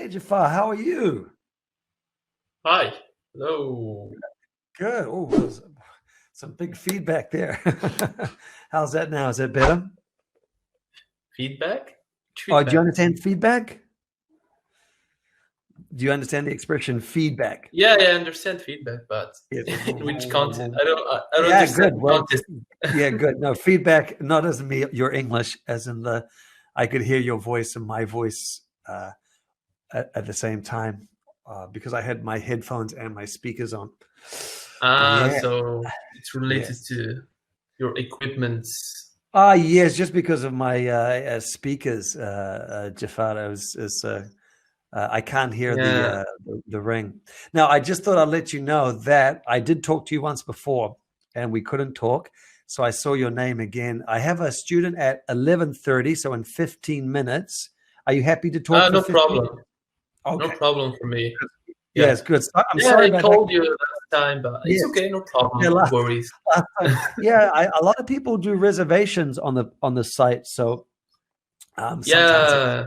Hey Jafar, how are you? Hi. Hello. Good. Oh, there's some big feedback there. How's that now? Is that better? Feedback? Oh, do you Feedback. understand feedback? Do you understand the expression feedback? Yeah, I understand feedback, but Yes. in which context? I don't Yeah, understand good. the Well, context. yeah, good. No, feedback, not as me, your English, as in I could hear your voice and my voice at the same time because I had my headphones and my speakers on. Yeah, So it's related yes. to your equipments. Yes, just because of my speakers, Jafar, I can't hear Yeah. the ring. Now, I just thought I'd let you know that I did talk to you once before, and we couldn't talk. So I saw your name again. I have a student at 11:30, so in 15 minutes. Are you happy to talk for No 15? problem. No Okay. problem for me. Yeah. Yes, good. I'm Yeah, sorry I about that. called you last time, but it's Yes. okay. No Yeah, problem. No worries. last time. Yeah, a lot of people do reservations on the site, so sometimes Yeah.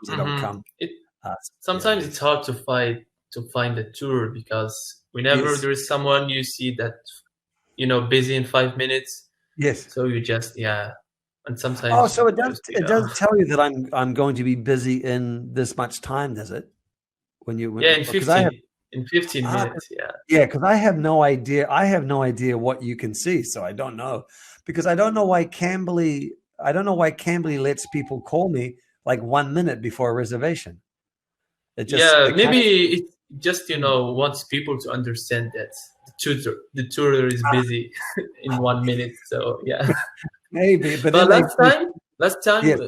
they don't hmm come. It Yeah. sometimes it's hard to find a tour because whenever Yes. there is someone you see that busy in 5 minutes. Yes. So you just, yeah, and Oh, sometimes you so it does just, it does tell you that I'm going to be busy in this much time, does it? yeah, Because I have in 15 ah, minutes, yeah. yeah, because I have no idea. I have no idea what you can see, so I don't know. Because I don't know why Cambly lets people call me like 1 minute before a reservation. Yeah, It kind maybe of it just, hmm, wants people to understand that the tutor is busy in 1 minute. So yeah. maybe, but But then last time yes,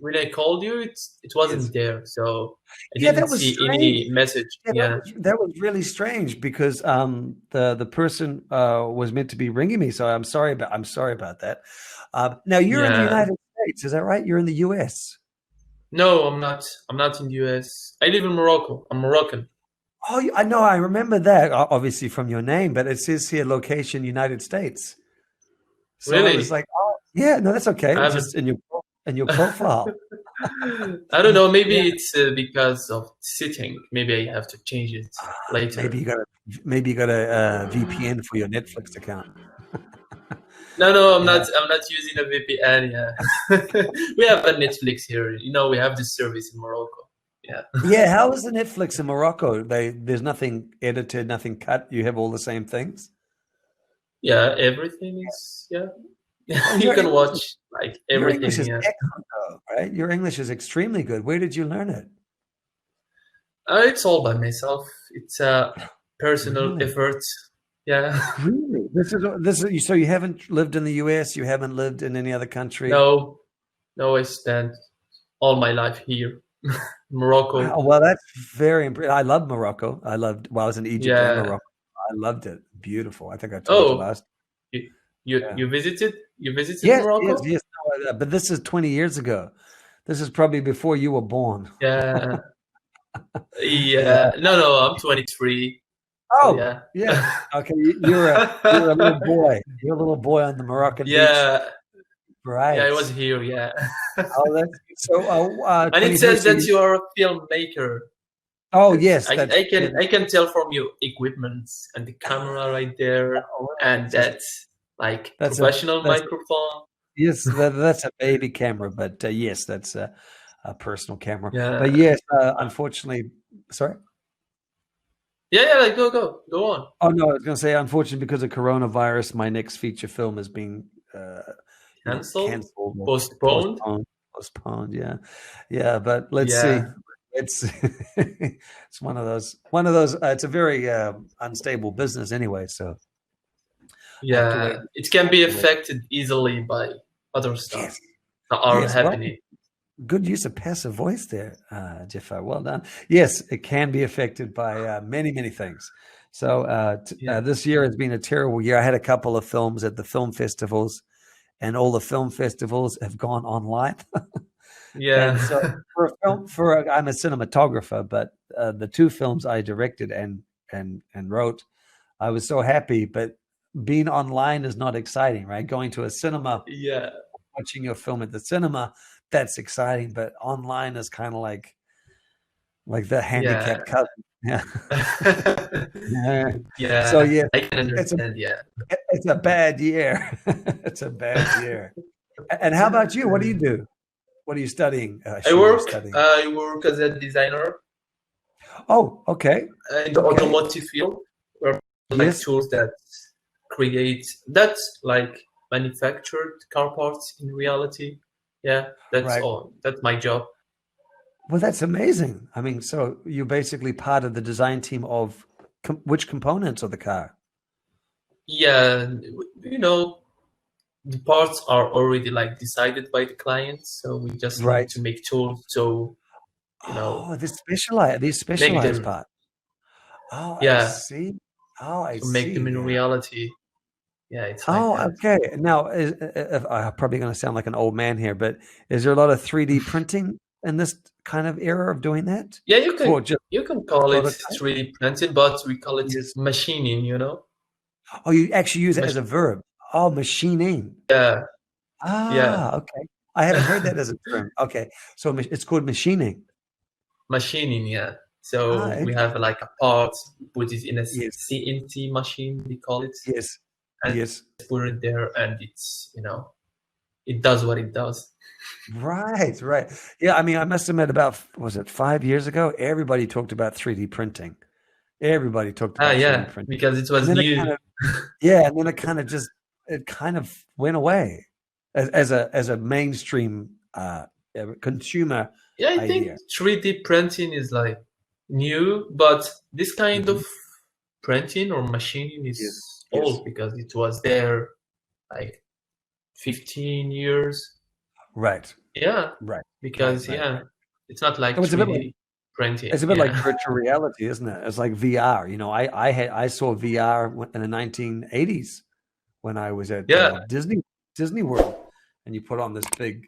when I called you, it yes. wasn't there. So I Yeah, that didn't was see strange. any message. Yeah, Yeah. that was really strange because the person was meant to be ringing me. So I'm sorry about that. Now you're in the Yeah. United States, is that right? You're in the U.S. No, I'm not. I'm not in the US. I live in Morocco. I'm Moroccan. Oh, I know. I remember that obviously from your name, but it says here location United States. So I was Really? like, oh, yeah, no, that's okay. I It's haven't just in your profile. I don't know. Yeah, Maybe it's because of sitting. Maybe I have to change it maybe later. you got a VPN for your Netflix account. No, no, I'm Yeah. not. I'm not using a VPN. Yeah, we have a Netflix here. We have this service in Morocco. Yeah, Yeah, how is the Netflix in Morocco? There's nothing edited, nothing cut. You have all the same things. yeah. Everything is. Yeah, Oh, you can watch like Your English everything. is Yeah, excellent, though, right? Your English is extremely good. Where did you learn it? it's all by myself. It's a personal Really? effort. Yeah. Really? This is so you haven't lived in the US, you haven't lived in any other country. No, no. I spent all my life here, Wow, Morocco. well, that's very impressive. I love Morocco. I was in Egypt and Yeah. Morocco. I loved it. Beautiful. I think I told you Oh, last. you you Yeah. you visited you visited Yes, yes, Morocco? yes. No, but this is 20 years ago. This is probably before you were born. Yeah. Yeah. Yeah. No, no, I'm 23. So Oh, yeah. yeah. Okay, you're a little boy. You're a little boy on the Moroccan beach, Yeah. Yeah, I right? was here, yeah. Oh, that's so. And it 23. says So that you. you are a filmmaker. Oh, That's yes, I that's. I can I can tell from your equipment and the camera right there Oh, and that's that like that's a professional that's microphone. yes, that's a baby camera, but yes, that's a personal camera. But Yeah. yes, Uh, unfortunately, sorry. Yeah, yeah, like go on. Oh no, I was going to say, unfortunately, because of coronavirus, my next feature film is being, Cancelled? canceled or Postponed? postponed. Postponed, yeah, yeah. But let's see. Yeah. It's it's one of those. It's a very unstable business anyway, so I have to wait. Yeah. It can I have be to wait. affected easily by other stuff Yes, that are yes. Well, happening. good use of passive voice there, Jafar. Well done. Yes, it can be affected by many, many things. So Yeah. this year has been a terrible year. I had a couple of films at the film festivals, and all the film festivals have gone online. And Yeah. so I'm a cinematographer, but the two films I directed and wrote, I was so happy. But being online is not exciting, right? Going to a cinema, Yeah. watching your film at the cinema, that's exciting. But online is kind of like, like the Yeah. handicapped cousin. Yeah. Yeah. So Yeah, yeah, I can it's a understand. Yeah. it's a bad year. It's a bad year. And how about you? What do you do? What are you studying? I Sure, you're work. studying. I work as a designer Oh, okay, in the okay. automotive field, where like Yes, tools that create that like manufactured car parts in reality. Yeah, that's right. all. That's my job. Well, that's amazing. I mean, so you're basically part of the design team of which components of the car? Yeah, you know, the parts are already like decided by the client, so we just need Right. to make tools to, you know, Oh, these make specialized them, parts. Oh, I yeah, see. Oh, I to make them see. in Yeah. reality. Yeah, it's like Oh, that. okay. Now, I'm probably going to sound like an old man here, but is there a lot of 3D printing in this kind of era of doing that Yeah, for just you can call it prototype? 3D printed, but we call it Yes. machining, you know? Oh, you actually use it as Mach a verb. Oh, machining. yeah, yeah. Ah, okay. I haven't heard that as a term. Okay. So it's called machining. Machining, yeah. Ah, So we have interesting. like a part, put it in a Yes. CNC machine, we call it, Yes. and Yes. put it there, and it's, you know, it does what it does. Right, right. Yeah, I mean, I must admit about, was it 5 years ago? Everybody talked about 3D printing. Everybody talked Ah, about 3D yeah, printing. because it And was then it kind new. of, yeah, and then it kind of went away as a mainstream consumer Yeah, I think idea. 3D printing is like new, but this kind Mhm. of printing or machining Yes. is Yes. old because it was there like 15 years. Right. Yeah, Right. Right. because Right. yeah, Right. it's not like So printing. it's a bit like Yeah, virtual reality, isn't it? It's like VR. I saw VR in the 1980s when I was at yeah. Disney World, and you put on this big,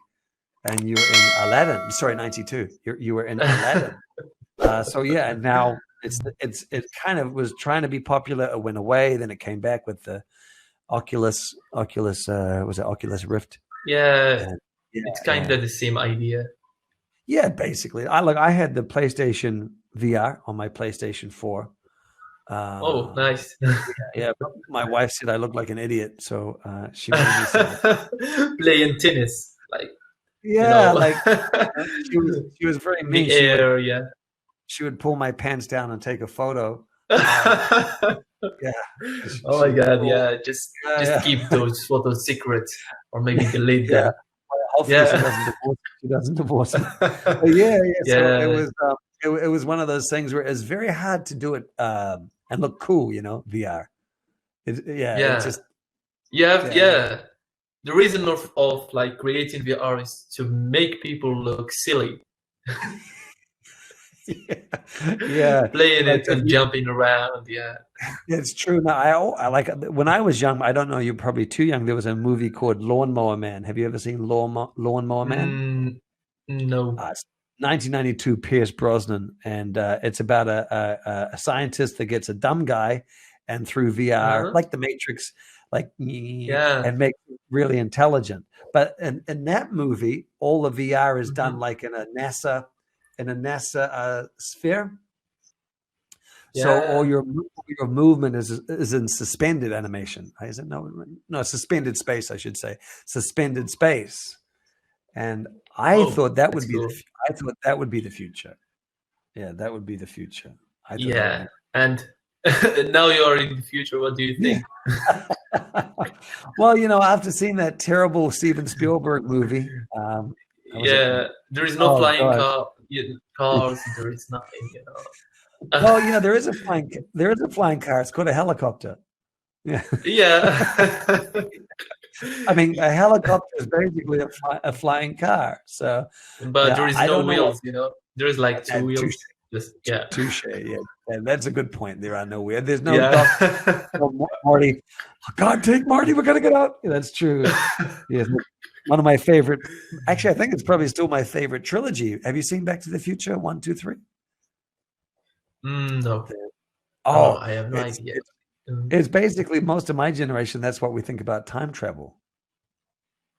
and you were in Aladdin. Sorry, 92. You were in Aladdin. So yeah, and now it kind of was trying to be popular. It went away, then it came back with the Oculus was it Oculus Rift? Yeah, And yeah, it's kind yeah, of the same idea. yeah. Basically, I had the PlayStation VR on my PlayStation 4. Oh, Um, nice. yeah, but my wife said I looked like an idiot, so she made me sit. Playing tennis, like, you Yeah, know, like she was very in mean. the air. Yeah. She would pull my pants down and take a photo. Yeah, Oh she my would God, pull. yeah, Yeah, just keep yeah, those photos secret or maybe delete yeah. them. Well, hopefully she Yeah. doesn't divorce. She doesn't divorce me. But yeah, yeah. So it Yeah, was it was one of those things where it's very hard to do it and look cool. VR. Yeah, it yeah. just yeah. Yeah. The reason of like creating VR is to make people look silly, Yeah, yeah. playing Like it if and you, jumping around. Yeah. it's true. Now I like when I was young. I don't know. You're probably too young. There was a movie called Lawnmower Man. Have you ever seen Lawnmower Man? Mm, no. It's 1992, Pierce Brosnan, and it's about a scientist that gets a dumb guy, and through VR, Uh-huh. like the Matrix, like Yeah. and make it really intelligent. But in that movie, all the VR is done Mhm. like in a NASA sphere. So all Yeah. your movement is in suspended animation. Is it no suspended space? I should say suspended space. And I Oh, thought that that's would be cool. I thought that would be the future. Yeah, that would be the future. I thought that would Yeah. be. And now you are in the future. What do you Yeah. think? Well, after seeing that terrible Steven Spielberg movie, was it? Yeah. There is no Oh flying God. cars. There is nothing. Well, there is a flying car. It's called a helicopter. Yeah. Yeah. I mean, a helicopter is basically a flying car. So, But there yeah, is I no don't know what. wheels. There is like two Touche, wheels. Just yeah. touche. Yeah, that's a good point. There are no weird. There's no doc. Yeah. No Marty. Oh, God, take Marty. We're gonna get out. Yeah, that's true. Yes, one of my favorite. Actually, I think it's probably still my favorite trilogy. Have you seen Back to the Future 1, 2, 3? No. Oh, Oh, I have no it's idea. it's it's basically most of my generation. That's what we think about time travel.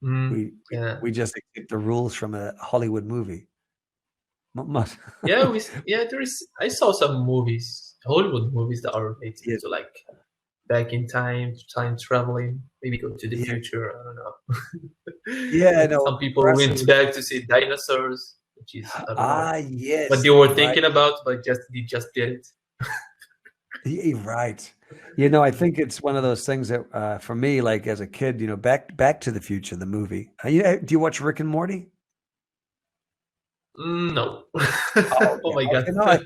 Mm, We we, yeah. we just accept the rules from a Hollywood movie. Yeah, there is. I saw some movies, Hollywood movies that are related Yeah, to like back in time, time traveling, maybe go to the yeah, future. I don't yeah. know. No, Some people for us, went back to see dinosaurs, which is I don't know what yes, they were right. thinking about, but they just did it. Right. I think it's one of those things that, for me, like as a kid, Back to the Future, the movie. Do you watch Rick and Morty? No. Oh, Oh yeah. my God. Okay. No,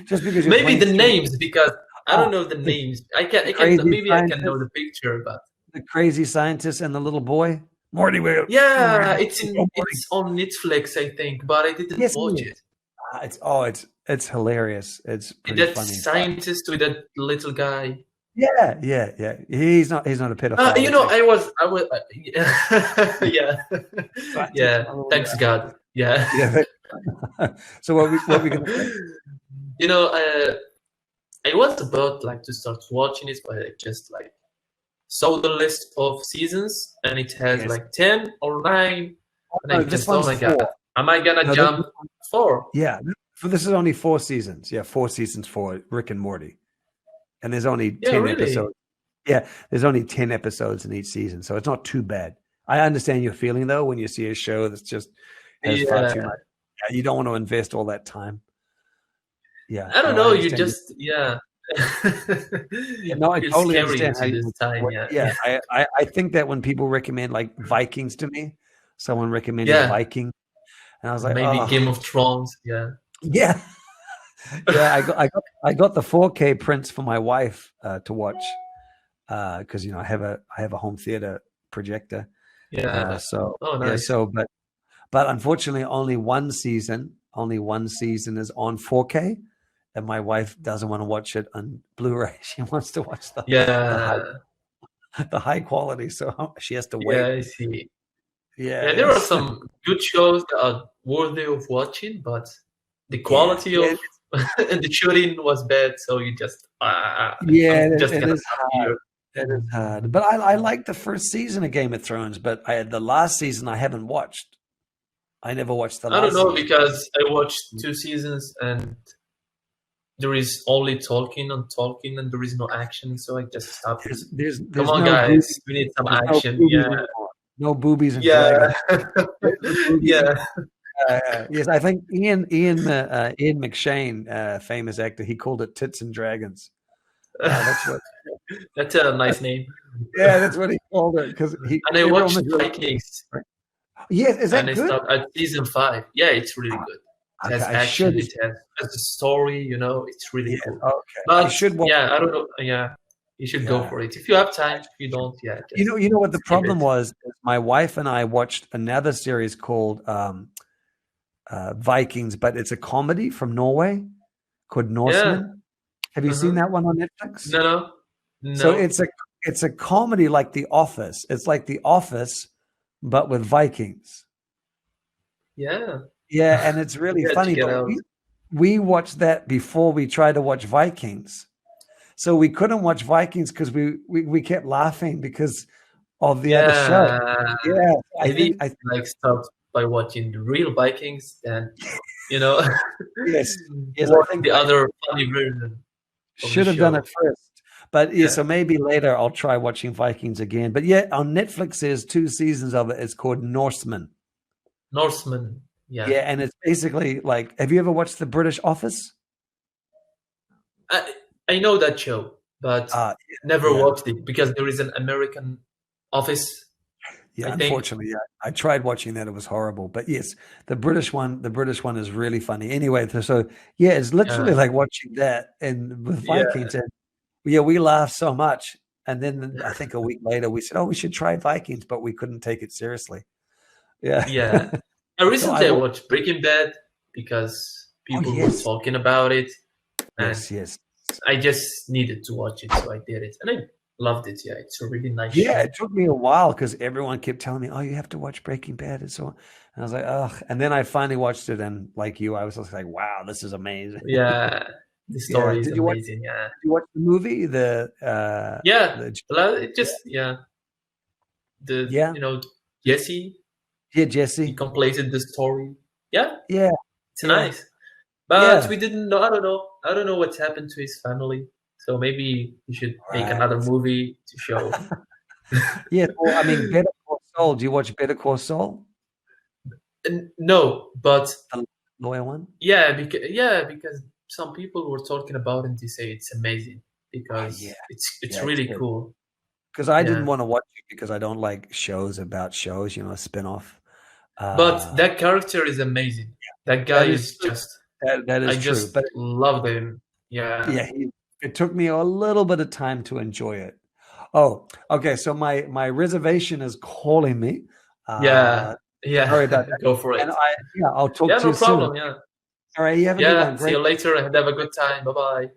just because you're Maybe the 23. names because I Ah, don't know the the, names. the I can crazy maybe I can know scientist, the picture, but the crazy scientist, and the little boy, Morty. We're yeah, in Morty. it's on Netflix, I think, but I didn't Yes, it watch is. it. It's hilarious. It's pretty That funny. But scientist with that little guy. yeah, yeah, yeah. He's not a pedophile. It's actually I was, yeah, scientist. yeah. Thanks God. Yeah. Yeah. So what we gonna say? You know, I was about like to start watching it, but I just like saw the list of seasons, and it has Yes. like 10 or 9, and I No, this just, oh one's my God, 4. am I gonna No, jump 4? yeah. This is only 4 seasons. Yeah, 4 seasons for Rick and Morty, and there's only Yeah, 10 really. episodes. Yeah, there's only 10 episodes in each season, so it's not too bad. I understand your feeling though when you see a show that's just has far too Yeah, much. Yeah, you don't want to invest all that time. Yeah, I don't no, I know. You understand you. just, yeah. Yeah, no, I Feels totally scary understand how into you this would. time. Yeah, Yeah, I think that when people recommend like Vikings to me, someone recommended yeah. Viking, and I was like, Maybe oh, Game of Thrones. Yeah. yeah. Yeah, I got the 4K prints for my wife to watch because I have a home theater projector. Yeah. So Oh, yeah, nice. but unfortunately only one season is on 4K, and my wife doesn't want to watch it on Blu-ray. She wants to watch the high Yeah. the high quality, so she has to Yeah, wait. I see. Yeah, Yeah, there are yes. some good shows that are worthy of watching, but the Yeah, quality yeah, of and the shooting was bad, so you just yeah. I'm just It gonna is stop hard. here. It is hard. But I like the first season of Game of Thrones, but the last season I haven't watched. I never watched the I don't last know season. because I watched 2 seasons and there is only talking and talking and there is no action, so I just stopped it. Come There's on, no guys, boobies. we need some There's no action. boobies Yeah, anymore. No boobies and yeah, dragons. Where's the boobies and yeah. yes, I think Ian McShane, famous actor, he called it tits and dragons. That's what. That's a nice name. Yeah, that's what he called it because And I everyone watched was really. Vikings, Yes, is and that I good? stopped at season 5. Yeah, it's really good. It Okay, has I action. should. It has a story. It's really Yeah, cool. okay, I But should watch. yeah, I don't know. Yeah, you should go Yeah, for it if you have time. If you don't, yeah, you just know, you know what the skip problem it. was? Is my wife and I watched another series called Vikings, but it's a comedy from Norway called Yeah. Norseman. Have you seen Uh-huh. that one on Netflix? No, no, So no. it's a comedy like The Office. It's like The Office, but with Vikings. Yeah. Yeah, and it's really Yeah, funny. check it But out. we watched that before we tried to watch Vikings. So we couldn't watch Vikings because we kept laughing because of the other show. Yeah. Yeah, I Maybe think I like start by watching the real Vikings and you know yes, yes, I watch think the I other funny version of the should have done it show. first. But yeah, Yeah. so maybe later I'll try watching Vikings again. But yeah, on Netflix there's 2 seasons of it. It's called Norseman. Norseman. Yeah. Yeah, and it's basically like, have you ever watched The British Office? I know that show, but Uh never yeah, watched it because there is an American Office, yeah. I think. Unfortunately, yeah, I tried watching that; it was horrible. But yes, the British one is really funny. Anyway, so yeah, it's literally Yeah. like watching that and with Yeah. Vikings, and yeah, we laughed so much. And then I think a week later we said, "Oh, we should try Vikings," but we couldn't take it seriously. Yeah. Yeah. I So I recently I will. watched Breaking Bad because Oh people were yes, talking about it and yes, yes. I just needed to watch it, so I did it. And I loved it. Yeah, it's a really nice Yeah, show. it took me a while because everyone kept telling me, "Oh, you have to watch Breaking Bad," and so on. And I was like, "Ugh!" And then I finally watched it, and like you, I was just like, "Wow, this is amazing." Yeah, the Yeah. story is Did you watch? amazing. Yeah. Did you watch the movie? Yeah. The It just, yeah. yeah, Jesse, yeah, he Jesse. completed the story. Yeah. Yeah. It's Yeah. nice. But Yeah. we didn't know. I don't know. I don't know what happened to his family. So maybe he should make Right. another movie to show. Yeah. Well, I mean, Better Call Saul. Do you watch Better Call Saul? No, but The lawyer one? because some people were talking about it and they say it's amazing Oh, because yeah. it's Yeah, it's really good. cool. Because I didn't Yeah. want to watch it because I don't like shows about shows, you know, a spin-off. But that character is amazing. That guy That is is true. just That I is true. just But love him. Yeah. yeah, it took me a little bit of time to enjoy it. Oh, okay. So my reservation is calling me. Yeah. Sorry about Yeah. that. Go for And it. I'll talk Yeah, to no you soon. problem. Yeah. All right, you have a good Yeah. one. See Great. you later and have a good time. Bye bye.